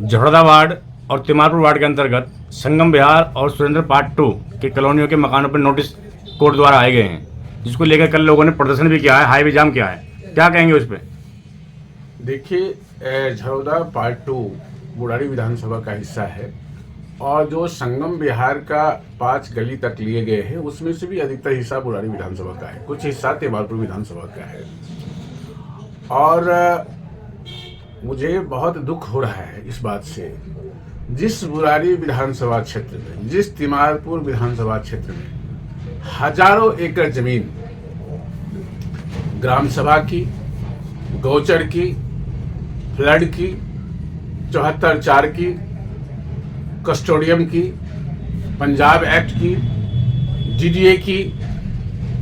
Zerodha ward और Timarpur ward के अंतर्गत संगम विहार और सुरेंद्र पार्ट 2 के कॉलोनियों के मकानों पर नोटिस कोर्ट द्वारा आए गए हैं, जिसको लेकर कल लोगों ने प्रदर्शन भी किया है, हाईवे जाम किया है। क्या कहेंगे उस पर? देखिए, झरोदा पार्ट 2 बुढ़ारी विधानसभा का हिस्सा है और जो संगम विहार का 5 गली तक लिए गए हैं उसमें से भी अधिकतर हिस्सा बुढ़ारी विधानसभा का है, कुछ हिस्सा तिमारपुर विधानसभा का है। और मुझे बहुत दुख हो रहा है इस बात से, जिस बुढ़ारी विधानसभा क्षेत्र में, जिस तिमारपुर विधानसभा क्षेत्र में हजारों एकड़ जमीन ग्राम सभा की, गौचर की, फ्लड की, 74(4) की, कस्टोडियम की, पंजाब एक्ट की, जीडीए की,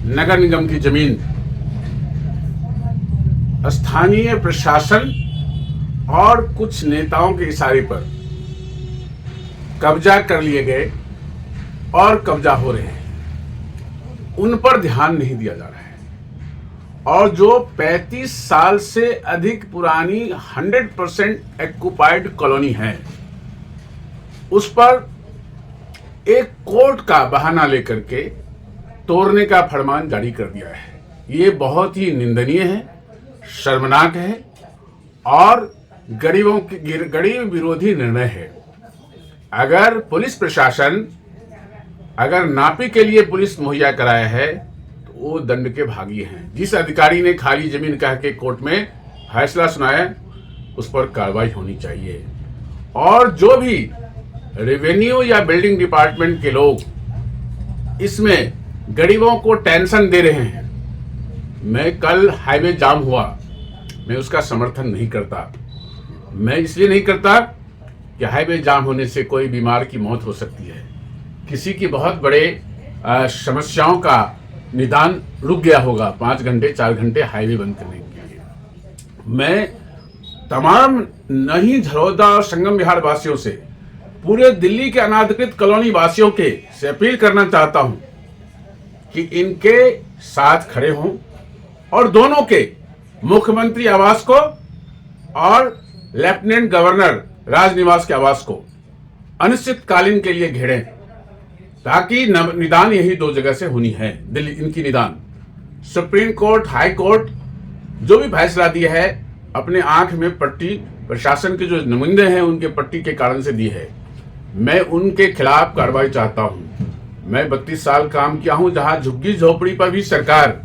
नगर निगम की जमीन स्थानीय प्रशासन और कुछ नेताओं के इशारे पर कब्जा कर लिए गए और कब्जा हो रहे हैं, उन पर ध्यान नहीं दिया जा रहा है। और जो 35 साल से अधिक पुरानी 100% एक्यूपाइड कॉलोनी है, उस पर एक कोर्ट का बहाना लेकर के तोड़ने का फरमान जारी कर दिया है। ये बहुत ही निंदनीय है, शर्मनाक है और गरीब विरोधी निर्णय है। अगर पुलिस प्रशासन अगर नापी के लिए पुलिस मुहैया कराया है तो वो दंड के भागी हैं। जिस अधिकारी ने खाली जमीन कह के कोर्ट में फैसला सुनाया, उस पर कार्रवाई होनी चाहिए। और जो भी रेवेन्यू या बिल्डिंग डिपार्टमेंट के लोग इसमें गरीबों को टेंशन दे रहे हैं, मैं कल हाईवे जाम हुआ, मैं उसका समर्थन नहीं करता। मैं इसलिए नहीं करता कि हाईवे जाम होने से कोई बीमार की मौत हो सकती है, किसी की बहुत बड़े समस्याओं का निदान रुक गया होगा 5 घंटे 4 घंटे हाईवे बंद करने के लिए। मैं तमाम नहीं झरोदा और संगम विहार वासियों से, पूरे दिल्ली के अनाधिकृत कॉलोनी वासियों के से अपील करना चाहता हूं कि इनके साथ खड़े हों और दोनों के मुख्यमंत्री आवास को और लेफ्टिनेंट गवर्नर राजनिवास के आवास को अनिश्चितकालीन के लिए घेरें, ताकि निदान यही 2 जगह से होनी है। दिल्ली इनकी निदान सुप्रीम कोर्ट, हाई कोर्ट जो भी फैसला दिया है, अपने आंख में पट्टी प्रशासन के जो नुमाइंदे हैं उनके पट्टी के कारण से दी है। मैं उनके खिलाफ कार्रवाई चाहता हूं। मैं 32 साल काम किया हूं, जहां झुग्गी झोपड़ी पर भी सरकार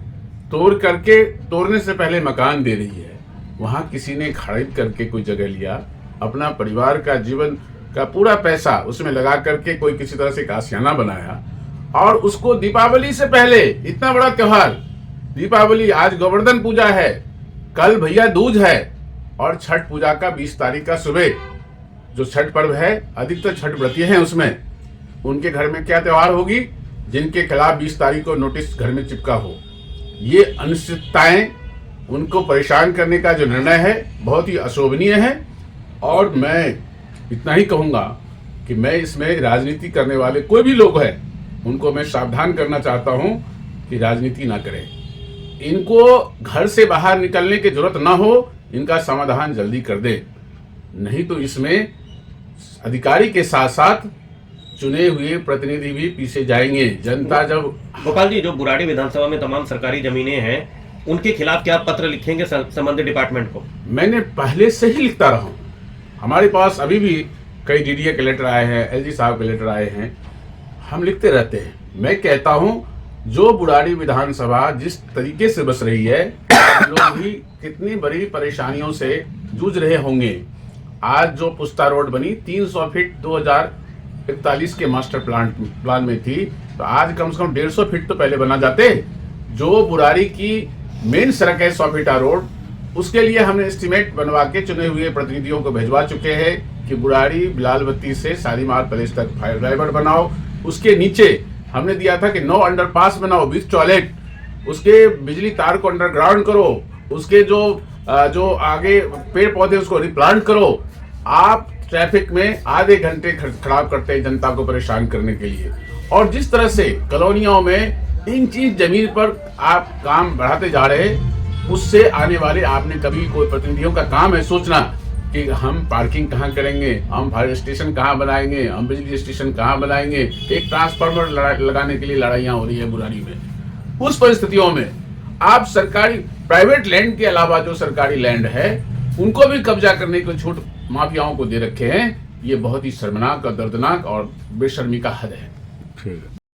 तोड़ने से पहले मकान दे रही है। वहां किसी ने खरीद करके कोई जगह लिया, अपना परिवार का जीवन का पूरा पैसा उसमें लगा करके कोई किसी तरह से एक आशियाना बनाया और उसको दीपावली से पहले, इतना बड़ा त्योहार दीपावली, आज गोवर्धन पूजा है, कल भैया दूज है और छठ पूजा का 20 तारीख का सुबह जो छठ पर्व है, अधिकतर छठ व्रती हैं, उसमें उनके घर में क्या त्योहार होगी जिनके खिलाफ 20 तारीख को नोटिस घर में चिपका हो। ये अनिश्चितताएं, उनको परेशान करने का जो निर्णय है बहुत ही अशोभनीय है। और मैं इतना ही कहूँगा कि मैं इसमें राजनीति करने वाले कोई भी लोग हैं, उनको मैं सावधान करना चाहता हूँ कि राजनीति ना करें। इनको घर से बाहर निकलने की जरूरत ना हो, इनका समाधान जल्दी कर दे, नहीं तो इसमें अधिकारी के साथ साथ चुने हुए प्रतिनिधि भी पीछे जाएंगे। जनता जब गोपाल जी, जो बुढ़ारी विधानसभा में तमाम सरकारी जमीनें हैं, उनके खिलाफ क्या पत्र लिखेंगे संबंधित डिपार्टमेंट को? मैंने पहले से ही लिखता रहा हूं। हमारे पास अभी भी कई डीडीए के लेटर आए हैं, एलजी साहब के लेटर आए हैं, हम लिखते रहते हैं। मैं कहता हूं, जो बुढ़ारी विधानसभा जिस तरीके से बस रही है, लोग भी कितनी बड़ी परेशानियों से जूझ रहे होंगे। आज जो पुस्ता रोड बनी 300 फीट 2041 के मास्टर प्लान में थी, तो आज कम से कम 150 फीट तो पहले बना जाते। जो बुढ़ारी की मेन सड़क है 100 फीटा रोड, उसके लिए हमने एस्टीमेट बनवा के चुने हुए प्रतिनिधियों को भिजवा चुके हैं कि बुढ़ारी बिलालबत्ती से शालीमार पैलेस तक फाइबर बनाओ। उसके नीचे हमने दिया था कि 9 अंडरपास बनाओ, 20 टॉयलेट, उसके बिजली तार को अंडरग्राउंड करो, उसके जो आगे पेड़ पौधे उसको रिप्लांट करो। आप ट्रैफिक में आधे घंटे खराब करते हैं जनता को परेशान करने के लिए। और जिस तरह से कॉलोनियों में इंच जमीन पर आप काम बढ़ाते जा रहे हैं, उससे आने वाले, आपने कभी कोई प्रतिनिधियों का काम है सोचना कि हम पार्किंग कहाँ करेंगे, हम फायर स्टेशन कहाँ बनाएंगे, हम बिजली स्टेशन कहाँ बनाएंगे, एक ट्रांसफार्मर लगाने के लिए लड़ाइयाँ हो रही है बुराड़ी में। उस परिस्थितियों में आप सरकारी प्राइवेट लैंड के अलावा जो सरकारी लैंड है उनको भी कब्जा करने की छूट माफियाओं को दे रखे हैं। ये बहुत ही शर्मनाक और दर्दनाक और बेशर्मी का हद है। ठीक है।